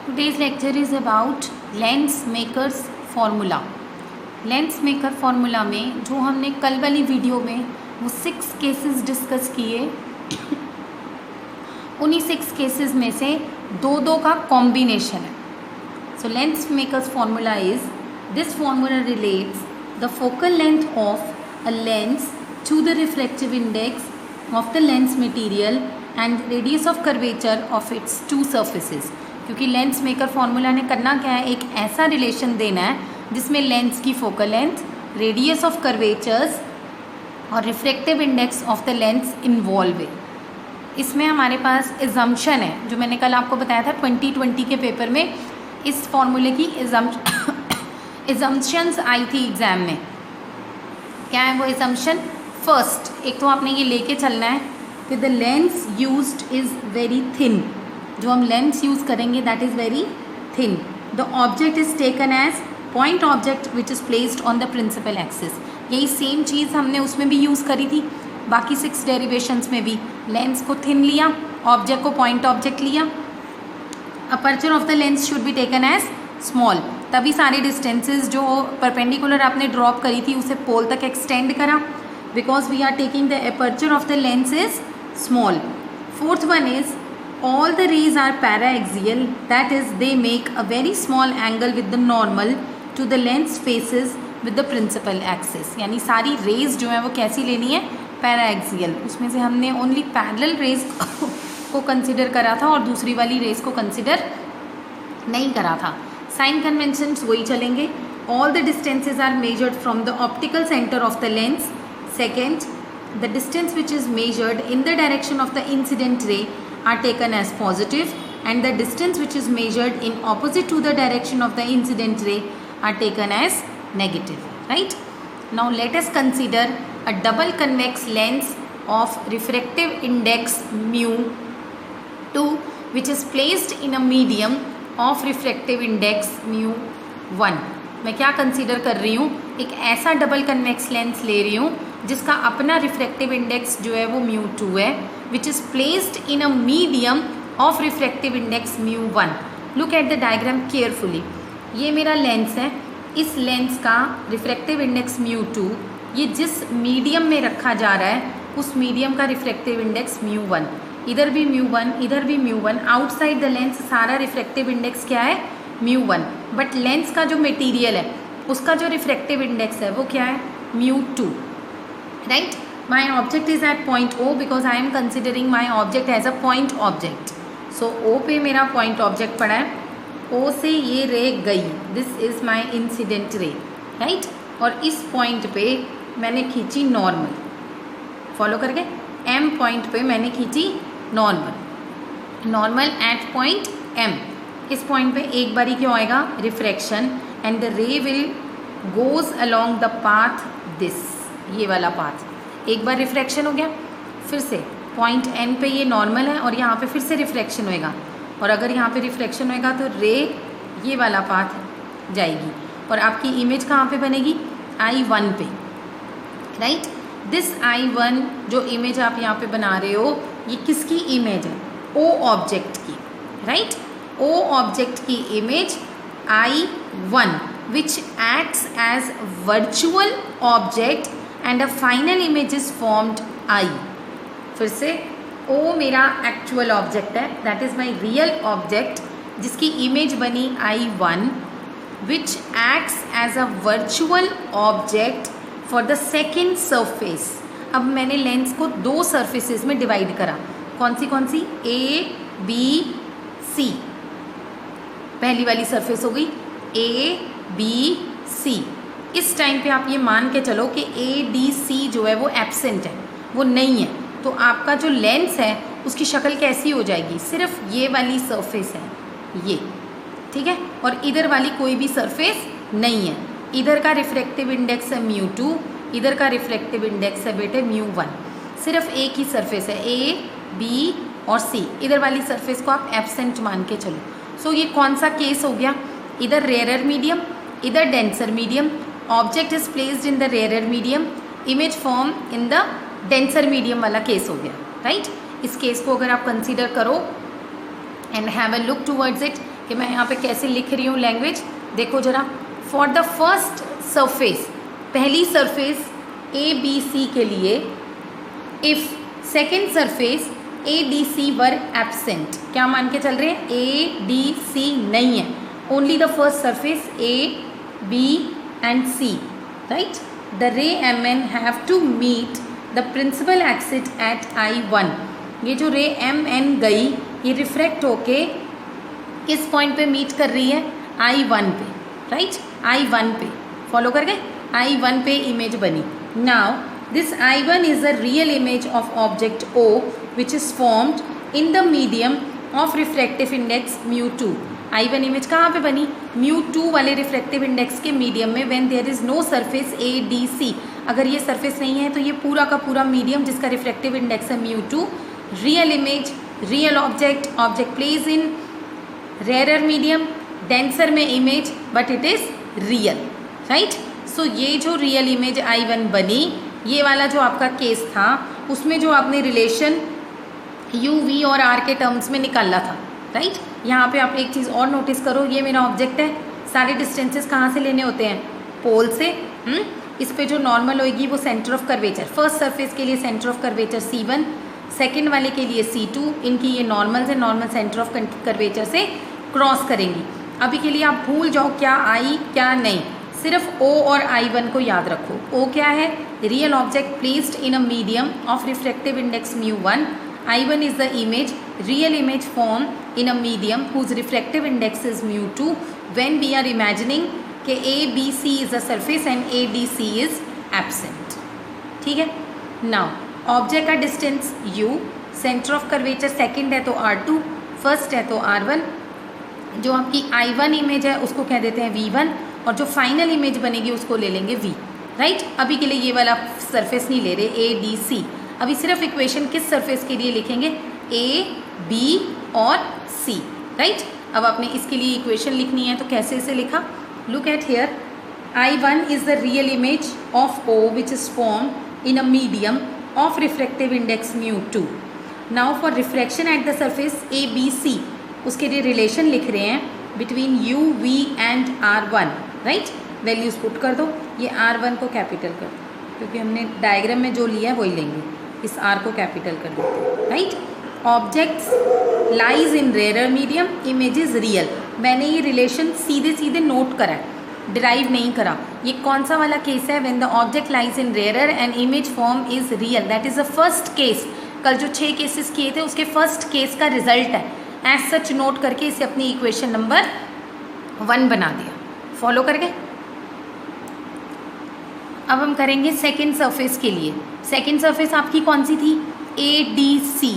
Today's lecture is about lens makers formula. Lens maker formula में जो हमने कल वाली वीडियो में वो 6 केसेस डिस्कस किए, उन्हीं 6 केसेस में से दो का कॉम्बिनेशन है। So lens makers formula is this formula relates the focal length of a lens to the reflective index of the lens material and radius of curvature of its two surfaces. क्योंकि lens maker formula ने करना क्या है, एक ऐसा relation देना है जिसमें लेंस की focal length, radius of curvatures और reflective index of the lens involve है। इसमें हमारे पास एजम्पशन है, जो मैंने कल आपको बताया था 2020 के पेपर में इस फार्मूले की एजम्पशंस आई थी एग्जाम में। क्या है वो एजम्पशन? फर्स्ट, एक तो आपने ये लेके चलना है कि the lens used is very thin. जो हम लेंस यूज़ करेंगे that is very thin. The object is taken as point object which is placed on the principal axis. यही सेम चीज़ हमने उसमें भी यूज़ करी थी, बाकी 6 डेरिवेशंस में भी। लेंस को थिन लिया, ऑब्जेक्ट को पॉइंट ऑब्जेक्ट लिया। Aperture of the lens should be taken as small. तभी सारे डिस्टेंसेज जो परपेंडिकुलर आपने ड्रॉप करी थी उसे पोल तक एक्सटेंड करा, because we are taking the aperture of the lens is small. Fourth one is all the rays are para-axial, that is they make a very small angle with the normal to the lens faces with the principal axis। यानी सारी raise जो है वो कैसी लेनी है? Para-axial. उसमें से हमने ओनली पैरेलल रेज को कंसिडर करा था और दूसरी वाली रेज को कंसिडर नहीं करा था। साइन कन्वेंशंस वही चलेंगे। All the distances are measured from the optical centre of the lens. Second, the distance which is measured in the direction of the incident ray are taken as positive, and the distance which is measured in opposite to the direction of the incident ray are taken as negative, right? Now let us consider a double convex lens of refractive index mu2 which is placed in a medium of refractive index mu1। मैं क्या consider कर रही हूँ? एक ऐसा double convex lens ले रही हूँ जिसका अपना रिफ्रैक्टिव इंडेक्स जो है वो mu2 है, विच is placed in a medium of refractive index mu1। Look at the diagram carefully. ये मेरा लेंस है, इस लेंस का रिफ्रैक्टिव इंडेक्स mu2 ये जिस मीडियम में रखा जा रहा है उस मीडियम का रिफ्रैक्टिव इंडेक्स mu1। इधर भी mu1, इधर भी mu1। आउटसाइड द लेंस सारा रिफ्रैक्टिव इंडेक्स क्या है? mu1। बट लेंस का जो मटेरियल है उसका जो रिफ्रैक्टिव इंडेक्स है वो क्या है? mu2, right? My object is at point O because I am considering my object as a point object. So O पे मेरा पॉइंट ऑब्जेक्ट पड़ा है, O से ये रे गई, this is my incident ray, right? और इस पॉइंट पे मैंने खींची नॉर्मल, फॉलो करके M पॉइंट पे मैंने खींची नॉर्मल एट पॉइंट M। इस पॉइंट पे एक बारी क्यों आएगा? रिफ्रैक्शन, एंड द रे will goes along the path this, ये वाला पाथ। एक बार रिफ्रैक्शन हो गया, फिर से पॉइंट N पे ये नॉर्मल है और यहाँ पे फिर से रिफ्रैक्शन होएगा, और अगर यहाँ पे रिफ्रैक्शन होएगा तो रे ये वाला पाथ जाएगी और आपकी इमेज कहाँ पे बनेगी? I1 पे, राइट? दिस I1 जो इमेज आप यहाँ पे बना रहे हो ये किसकी इमेज है? O ऑब्जेक्ट की, राइट? O ऑब्जेक्ट की image I1 which acts as virtual object and a final image is formed I। फिर से O मेरा एक्चुअल ऑब्जेक्ट है, that is my real object जिसकी इमेज बनी I1 which acts as a virtual object for the second surface। अब मैंने lens को 2 surfaces में डिवाइड करा। कौन सी? A, B, C। पहली वाली सरफेस हो गई A, B, C। इस टाइम पे आप ये मान के चलो कि ADC जो है वो एब्सेंट है, वो नहीं है, तो आपका जो लेंस है उसकी शक्ल कैसी हो जाएगी? सिर्फ ये वाली सरफेस है ये, ठीक है? और इधर वाली कोई भी सरफेस नहीं है। इधर का रिफ्रैक्टिव इंडेक्स है mu2, इधर का रिफ्रैक्टिव इंडेक्स है बेटे mu1। सिर्फ एक ही सरफेस है A, B और C। इधर वाली सरफेस को आप एब्सेंट मान के चलो। सो ये कौन सा केस हो गया? इधर रेयरर मीडियम, इधर denser medium. Object is placed in the rarer medium, image form in the denser medium वाला केस हो गया, राइट? इस केस को अगर आप कंसीडर करो and have a look towards it, कि मैं यहाँ पे कैसे लिख रही हूँ लैंग्वेज, देखो जरा। फॉर द फर्स्ट सरफेस, पहली सरफेस ए बी सी के लिए, if second surface A D C were absent, क्या मान के चल रहे हैं, ए डी सी नहीं है, only the first surface A B and C, right. The ray M N have to meet the principal axis at I1। ये जो रे एम एन गई, ये रिफ्रैक्ट होके किस पॉइंट पे मीट कर रही है, I1 पे, राइट, I1 पे, फॉलो कर गए, I1 पे इमेज बनी। Now this I1 is the real image of object O which is formed in the medium of refractive index mu2। I1 image कहाँ पे बनी, mu2 वाले रिफ्रैक्टिव इंडेक्स के मीडियम में, when there is no surface ADC। अगर ये surface नहीं है तो ये पूरा का पूरा मीडियम जिसका रिफ्रैक्टिव इंडेक्स है mu2, real image, real object, object place in rare medium, denser में image, but it is real, right. So ये जो रियल इमेज I1 बनी, ये वाला जो आपका केस था, उसमें जो आपने रिलेशन U, V और R के टर्म्स में निकाला था, राइट। यहाँ पे आप एक चीज़ और नोटिस करो, ये मेरा ऑब्जेक्ट है, सारे डिस्टेंसेस कहाँ से लेने होते हैं, पोल से। इस पे जो नॉर्मल होएगी वो centre of curvature, first surface के लिए centre of curvature C1, second वाले के लिए C2, इनकी ये नॉर्मल्स है, नॉर्मल सेंटर ऑफ कर्वेचर से क्रॉस करेंगी। अभी के लिए आप भूल जाओ क्या I क्या नहीं, सिर्फ O और I1 को याद रखो। O क्या है, real object placed in a medium of refractive index mu1, I1 is the image, real image form in a medium whose refractive index is mu2 when we are imagining कि ABC is a surface and ADC is absent, ठीक है। Now object का distance U, centre of curvature second है तो R2, first है तो R1, जो आपकी I1 इमेज है उसको कह देते हैं V1, और जो फाइनल इमेज बनेगी उसको ले लेंगे V, राइट। अभी के लिए ये वाला सरफेस नहीं ले रहे ADC, अभी सिर्फ इक्वेशन किस सरफेस के लिए लिखेंगे, A, B और C, राइट। अब आपने इसके लिए इक्वेशन लिखनी है तो कैसे इसे लिखा, look at here, I1 is the real image of O which is form in a medium of refractive index mu2। Now for refraction at the surface ABC, उसके लिए रिलेशन लिख रहे हैं between U, V and R1, right. Values put कर दो, ये R1 को capital कर दो, क्योंकि हमने डायग्राम में जो लिया है वही लेंगे, इस R को कैपिटल कर देते, right. Objects lies in rare medium, image is real. मैंने ये रिलेशन सीधे सीधे नोट करा है, डिराइव नहीं करा। ये कौन सा वाला केस है, when the object lies in rare and image form is real, that is the first case. कल जो 6 केसेस किए थे उसके फर्स्ट केस का रिजल्ट है, एज सच नोट करके इसे अपनी इक्वेशन नंबर 1 बना दिया, फॉलो कर गए। अब हम करेंगे सेकेंड सरफेस के लिए। सेकेंड सरफेस आपकी कौन सी थी, ADC,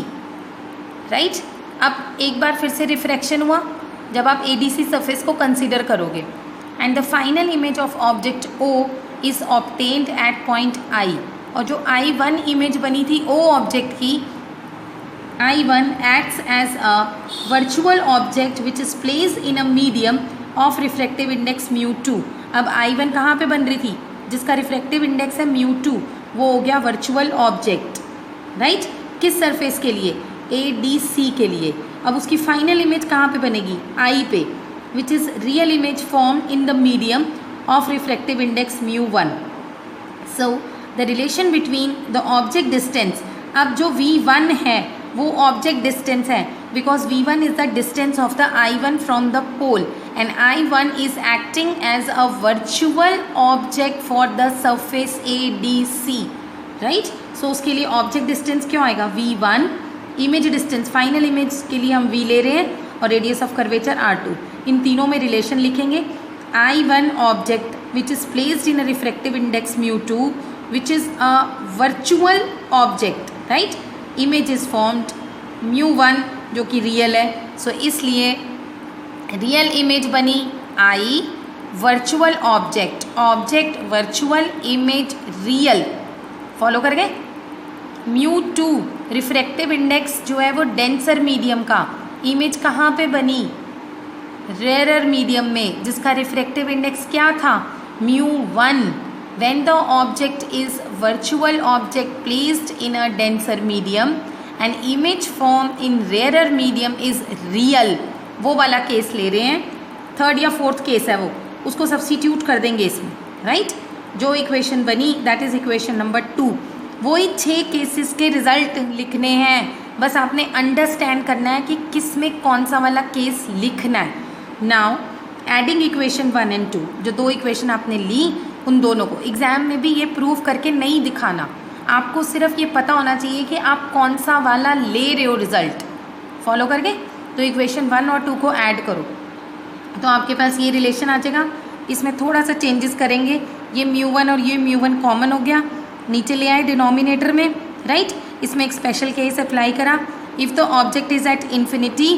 राइट। अब एक बार फिर से रिफ्रैक्शन हुआ जब आप ADC सरफेस को कंसीडर करोगे, and the final image of object O is obtained at point I, और जो I1 इमेज बनी थी O ऑब्जेक्ट की, I1 acts as a virtual object which is placed in a medium of refractive index mu2। अब I1 कहाँ पे बन रही थी, जिसका रिफ्रैक्टिव इंडेक्स है mu2, वो हो गया वर्चुअल ऑब्जेक्ट, राइट। किस सरफेस के लिए, ADC के लिए। अब उसकी फाइनल इमेज कहाँ पे बनेगी, I पे, which is real image form in the medium of refractive index mu1। So the relation between the object distance, अब जो V1 है वो ऑब्जेक्ट डिस्टेंस है, because V1 is the distance of the I1 from the pole, and I1 is acting as a virtual object for the surface ADC, right. So उसके लिए object distance क्यों आएगा, V1, image distance, final image के लिए हम V ले रहे हैं, और रेडियस ऑफ कर्वेचर R2। इन तीनों में रिलेशन लिखेंगे, I1 object which is placed in a refractive index mu2 which is a virtual object, right. Image is formed mu1 जो कि रियल है, सो इसलिए रियल इमेज बनी I, virtual object, object virtual, image real, follow कर गए। mu2 refractive index जो है वो डेंसर मीडियम का, इमेज कहाँ पे बनी, रेयर मीडियम में, जिसका रिफ्रैक्टिव इंडेक्स क्या था, mu1। when the object is virtual object placed in a denser medium and image form in rarer medium is real, वो वाला केस ले रहे हैं, थर्ड या फोर्थ केस है वो, उसको सब्स्टिट्यूट कर देंगे इसमें, राइट। जो इक्वेशन बनी दैट इज़ इक्वेशन नंबर 2। वही 6 केसेस के रिजल्ट लिखने हैं, बस आपने अंडरस्टैंड करना है कि किस में कौन सा वाला केस लिखना है। नाउ एडिंग इक्वेशन 1 एंड 2, जो 2 इक्वेशन आपने ली उन दोनों को एग्जाम में भी ये प्रूव करके नहीं दिखाना, आपको सिर्फ ये पता होना चाहिए कि आप कौन सा वाला ले रहे हो रिजल्ट। फॉलो करके तो इक्वेशन 1 और 2 को ऐड करो तो आपके पास ये रिलेशन आ जाएगा। इसमें थोड़ा सा चेंजेस करेंगे, ये μ1 और ये μ1 कॉमन हो गया, नीचे ले आए डिनोमिनेटर में, राइट। इसमें एक स्पेशल केस अप्लाई करा, if the object is at infinity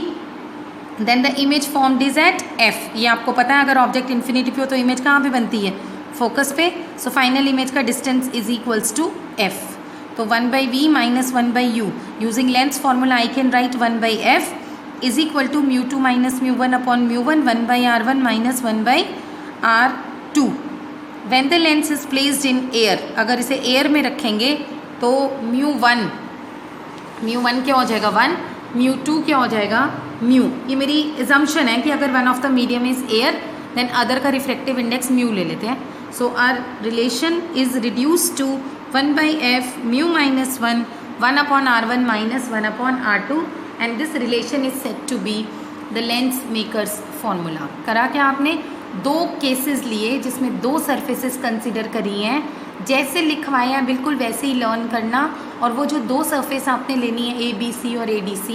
then the image formed is at F. ये आपको पता है, अगर ऑब्जेक्ट इन्फिनिटी पे हो तो इमेज कहाँ पे बनती है, फोकस पे। सो फाइनल इमेज का distance is equals to F. तो 1/v minus 1/u, using lens formula I can write 1/f is equal to μ2 minus μ1 upon μ1 1/r1 minus 1/r2। When the lens is placed in air, अगर इसे air में रखेंगे तो μ1 क्या हो जाएगा 1, μ2 क्या हो जाएगा μ। ये मेरी एजम्पशन है कि अगर one of the medium is air then other का रिफ्लेक्टिव इंडेक्स μ ले लेते हैं। So our relation is reduce to 1/f μ minus 1 upon r1 minus 1 upon r2 and this relation is set to be the lens makers formula. करा क्या आपने, 2 cases लिए जिसमें 2 surfaces consider करी हैं, जैसे लिखवाया है बिल्कुल वैसे ही लर्न करना। और वो जो 2 सरफेस आपने लेनी है ABC और ADC,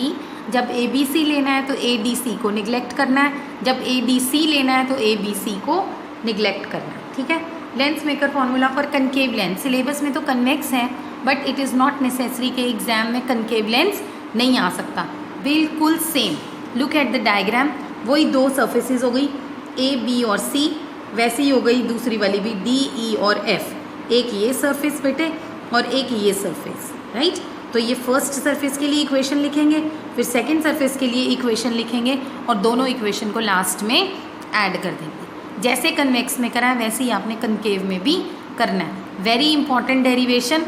जब ABC लेना है तो ADC को निगलेक्ट करना है, जब ADC लेना है तो ABC को निगलेक्ट करना है, ठीक है। Lens maker formula for concave lens, syllabus में तो कन्वेक्स है but it is not necessary कि एग्जाम में कनकेव लेंस नहीं आ सकता, बिल्कुल same. Look at the diagram, वही 2 सरफेसेस हो गई A B और C, वैसे ही हो गई दूसरी वाली भी D E और F। एक ये सरफेस बेटे और एक ये सरफेस, राइट। तो ये फर्स्ट सरफेस के लिए इक्वेशन लिखेंगे, फिर सेकंड सरफेस के लिए इक्वेशन लिखेंगे और दोनों इक्वेशन को लास्ट में ऐड कर देंगे। जैसे कन्वेक्स में करा है वैसे ही आपने कनकेव में भी करना है। Very important derivation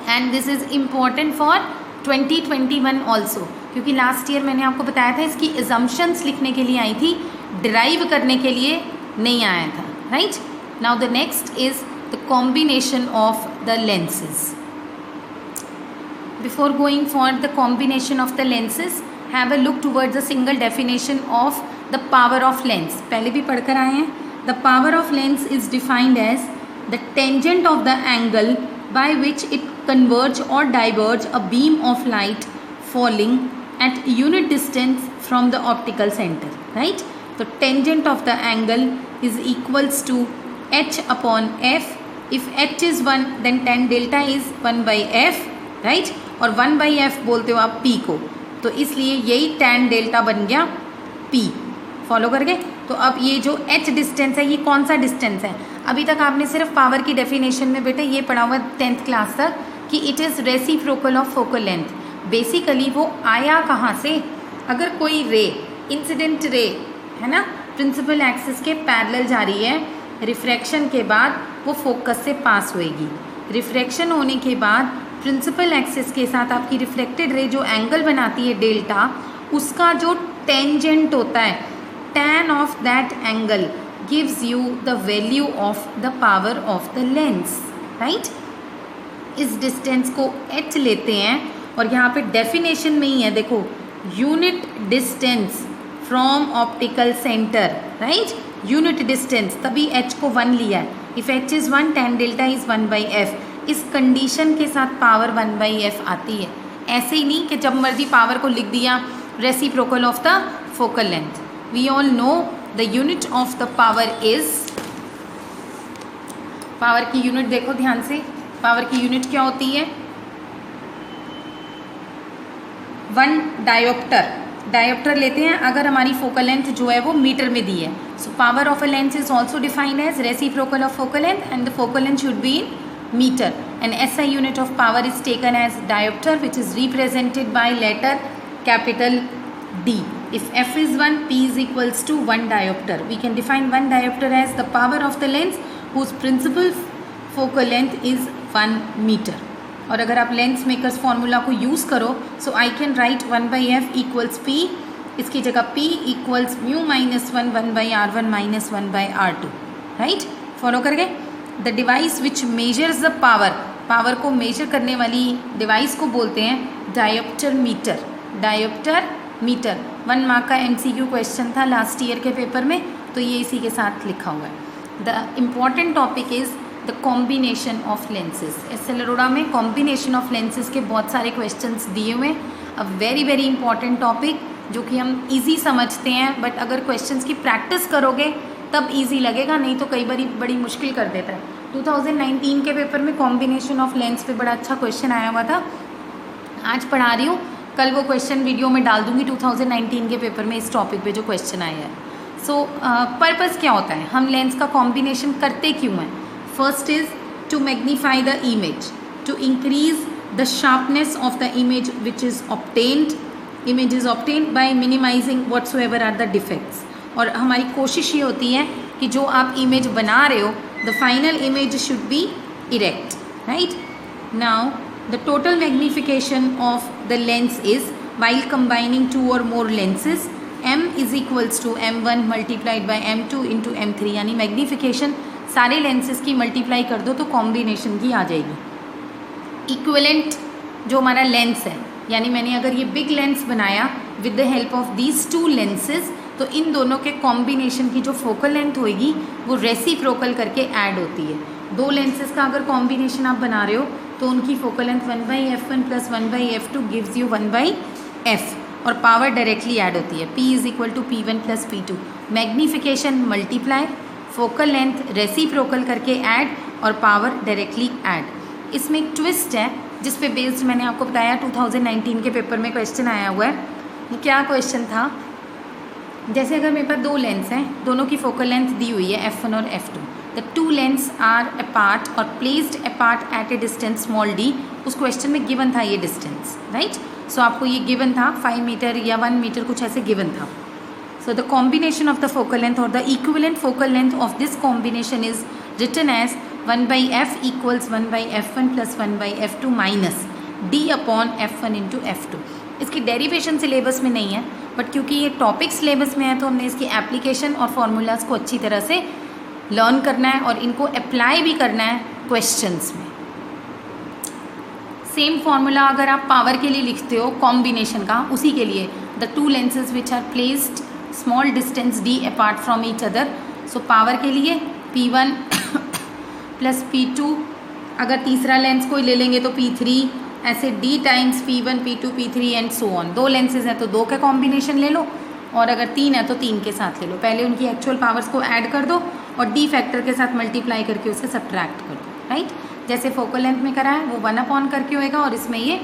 and this is important for 2021 also, क्योंकि लास्ट ईयर मैंने आपको बताया था इसकी एजम्पशंस लिखने के लिए आई थी, डिराइव करने के लिए नहीं आया था, right. Now the next is the combination of the lenses. Before going for the combination of the lenses, have a look towards the single definition of the power of lens. पहले भी पढ़कर आए हैं। The power of lens is defined as the tangent of the angle by which it converge or diverge a beam of light falling at unit distance from the optical center, right? So tangent of the angle is equals to h upon f. If h is 1 then tan delta is 1/f, right? और 1/f बोलते हो आप p को, तो इसलिए यही tan delta बन गया p। फॉलो करके तो अब ये जो h डिस्टेंस है ये कौन सा डिस्टेंस है, अभी तक आपने सिर्फ पावर की डेफिनेशन में बेटे ये पढ़ा हुआ 10th क्लास तक कि it is reciprocal of focal length. Basically वो आया कहाँ से, अगर कोई रे इंसिडेंट रे है ना प्रिंसिपल एक्सिस के पैरेलल जा रही है, रिफ्रैक्शन के बाद वो फोकस से पास होएगी, रिफ्रैक्शन होने के बाद प्रिंसिपल एक्सिस के साथ आपकी रिफ्लेक्टेड रे जो एंगल बनाती है डेल्टा, उसका जो टेंजेंट होता है tan of that angle gives you the value of the power of the lens, right. इस डिस्टेंस को h लेते हैं और यहाँ पे डेफिनेशन में ही है देखो, unit distance from optical centre, right, unit distance, तभी h को 1 लिया है। If h is 1 tan delta is 1/f। इस कंडीशन के साथ पावर 1/f आती है, ऐसे ही नहीं कि जब मर्जी पावर को लिख दिया reciprocal of the focal length. We all know the unit of the power is, power की यूनिट देखो ध्यान से, पावर की यूनिट क्या होती है 1 डायोप्टर। डायोप्टर लेते हैं अगर हमारी फोकल लेंथ जो है वो मीटर में दी है। So power of a lens is also defined as reciprocal of focal length and the focal length should be in meter, and SI unit of power is taken as diopter, which is represented by letter capital D. If f is 1, p is equals to 1 diopter. We can define 1 diopter as the power of the lens whose principal focal length is 1 meter. और अगर आप lens makers formula को use करो, so I can write 1/f equals p इसकी जगह P equals mu -1 1/r1 -1/r2, right. Follow कर गए। The device which measures the power को मेजर करने वाली डिवाइस को बोलते हैं डायोप्टर मीटर। 1 मार्क का MCQ क्वेश्चन था लास्ट ईयर के पेपर में, तो ये इसी के साथ लिखा हुआ है। The important topic is the combination of lenses. SL Arora में कॉम्बिनेशन ऑफ लेंसेज के बहुत सारे क्वेश्चंस दिए हुए हैं। A very very important topic जो कि हम इजी समझते हैं, बट अगर क्वेश्चंस की प्रैक्टिस करोगे तब इजी लगेगा, नहीं तो कई बार बड़ी मुश्किल कर देता है। 2019 के पेपर में कॉम्बिनेशन ऑफ लेंस पे बड़ा अच्छा क्वेश्चन आया हुआ था। आज पढ़ा रही हूँ, कल वो क्वेश्चन वीडियो में डाल दूँगी 2019 के पेपर में इस टॉपिक पे जो क्वेश्चन आया है। सो पर्पज़ क्या होता है, हम लेंस का कॉम्बिनेशन करते क्यों हैं? First is to magnify the image, to increase the sharpness of the image which is obtained. Image is obtained by minimising whatsoever are the defects. और हमारी कोशिश ये होती है कि जो आप इमेज बना रहे हो, the final image should be erect, right. Now the total magnification of the lens is while combining 2 or more lenses, m is equals to m1 multiplied by m2 into m3, यानी magnification सारे lenses की multiply कर दो तो combination की आ जाएगी। Equivalent जो हमारा लेंस है, यानी मैंने अगर ये बिग लेंस बनाया with the help of these 2 lenses, तो इन दोनों के कॉम्बिनेशन की जो फोकल लेंथ होएगी वो रेसिप्रोकल करके ऐड होती है। 2 लेंसेज का अगर कॉम्बिनेशन आप बना रहे हो तो उनकी focal length 1/f1 + 1/f2 gives you 1/f, और पावर डायरेक्टली ऐड होती है। P is equal to P1 + P2। Magnification multiply, focal length reciprocal करके ऐड, और पावर डायरेक्टली ऐड। इसमें एक ट्विस्ट है जिस पे बेस्ड मैंने आपको बताया 2019 के पेपर में क्वेश्चन आया हुआ है। वो क्या क्वेश्चन था, जैसे अगर मेरे पास 2 लेंस हैं, दोनों की फोकल लेंथ दी हुई है f1 और f2। The 2 lens are apart और placed apart at a distance small d। उस क्वेश्चन में गिवन था ये डिस्टेंस, राइट। सो आपको ये गिवन था 5 मीटर या 1 मीटर, कुछ ऐसे गिवन था। So the combination of the focal length और the equivalent focal length of this combination is written as 1/f equals 1/f1 + 1/f2 minus d/f1 into f2। इसकी derivation syllabus में नहीं है, बट क्योंकि ये टॉपिक सिलेबस में है तो हमने इसकी एप्लीकेशन और फार्मूलाज को अच्छी तरह से लर्न करना है और इनको अप्लाई भी करना है क्वेश्चंस में। सेम फार्मूला अगर आप पावर के लिए लिखते हो कॉम्बिनेशन का, उसी के लिए the 2 lenses which are placed small distance d apart from each other. So power के लिए P1 + P2, अगर तीसरा लेंस कोई ले लेंगे तो P3, ऐसे d times P1 P2 P3 and so on. 2 lenses हैं तो 2 का कॉम्बिनेशन ले लो, और अगर 3 है तो 3 के साथ ले लो। पहले उनकी एक्चुअल पावर्स को ऐड कर दो और d फैक्टर के साथ मल्टीप्लाई करके उसे सब्ट्रैक्ट कर दो, राइट। जैसे फोकल लेंथ में करा है वो 1/, करके होएगा, और इसमें ये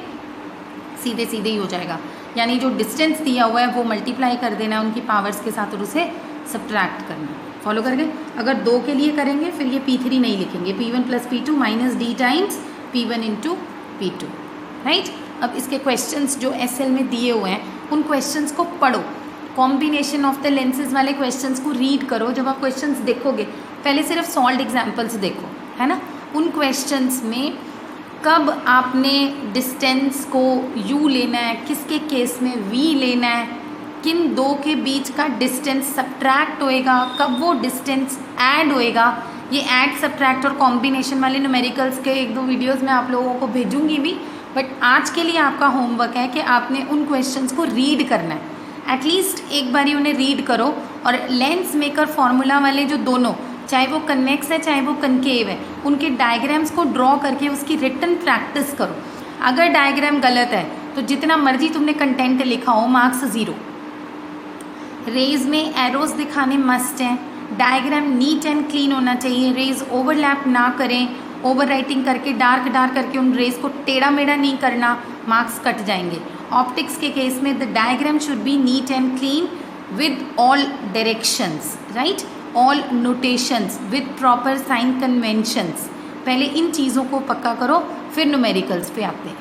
सीधे सीधे ही हो जाएगा। यानी जो डिस्टेंस दिया हुआ है वो मल्टीप्लाई कर देना है उनकी पावर्स के साथ और उसे सब्ट्रैक्ट करना। फॉलो कर गए। अगर 2 के लिए करेंगे फिर ये P3 नहीं लिखेंगे, P1 + P2 minus d times P1 into P2, right. अब इसके क्वेश्चंस जो SL में दिए हुए हैं उन क्वेश्चंस को पढ़ो, कॉम्बिनेशन ऑफ द लेंसेज वाले क्वेश्चंस को रीड करो। जब आप क्वेश्चंस देखोगे पहले सिर्फ सॉल्व्ड एग्जांपल्स देखो, है ना। उन क्वेश्चंस में कब आपने डिस्टेंस को u लेना है, किसके केस में v लेना है, किन 2 के बीच का डिस्टेंस सब्ट्रैक्ट होएगा, कब वो डिस्टेंस ऐड होएगा। ये ऐड, सब्ट्रैक्ट और कॉम्बिनेशन वाले न्यूमेरिकल्स के 1-2 वीडियोज़ मैं आप लोगों को भेजूँगी भी, बट आज के लिए आपका होमवर्क है कि आपने उन क्वेश्चंस को रीड करना है। एटलीस्ट एक बारी उन्हें रीड करो, और लेंस मेकर फार्मूला वाले जो दोनों, चाहे वो कन्वेक्स है चाहे वो कनकेव है, उनके डायग्राम्स को ड्रॉ करके उसकी रिटन प्रैक्टिस करो। अगर डायग्राम गलत है तो जितना मर्जी तुमने कंटेंट लिखा हो, मार्क्स 0। रेज में एरोज दिखाने मस्ट हैं, डायग्राम नीट एंड क्लीन होना चाहिए, रेज ओवरलैप ना करें, ओवर राइटिंग करके डार्क करके उन रेज को टेढ़ा मेढ़ा नहीं करना, मार्क्स कट जाएंगे। ऑप्टिक्स के केस में the diagram should be neat and clean with all directions, right, all notations with proper sign conventions. पहले इन चीज़ों को पक्का करो, फिर न्यूमेरिकल्स पे आते हैं।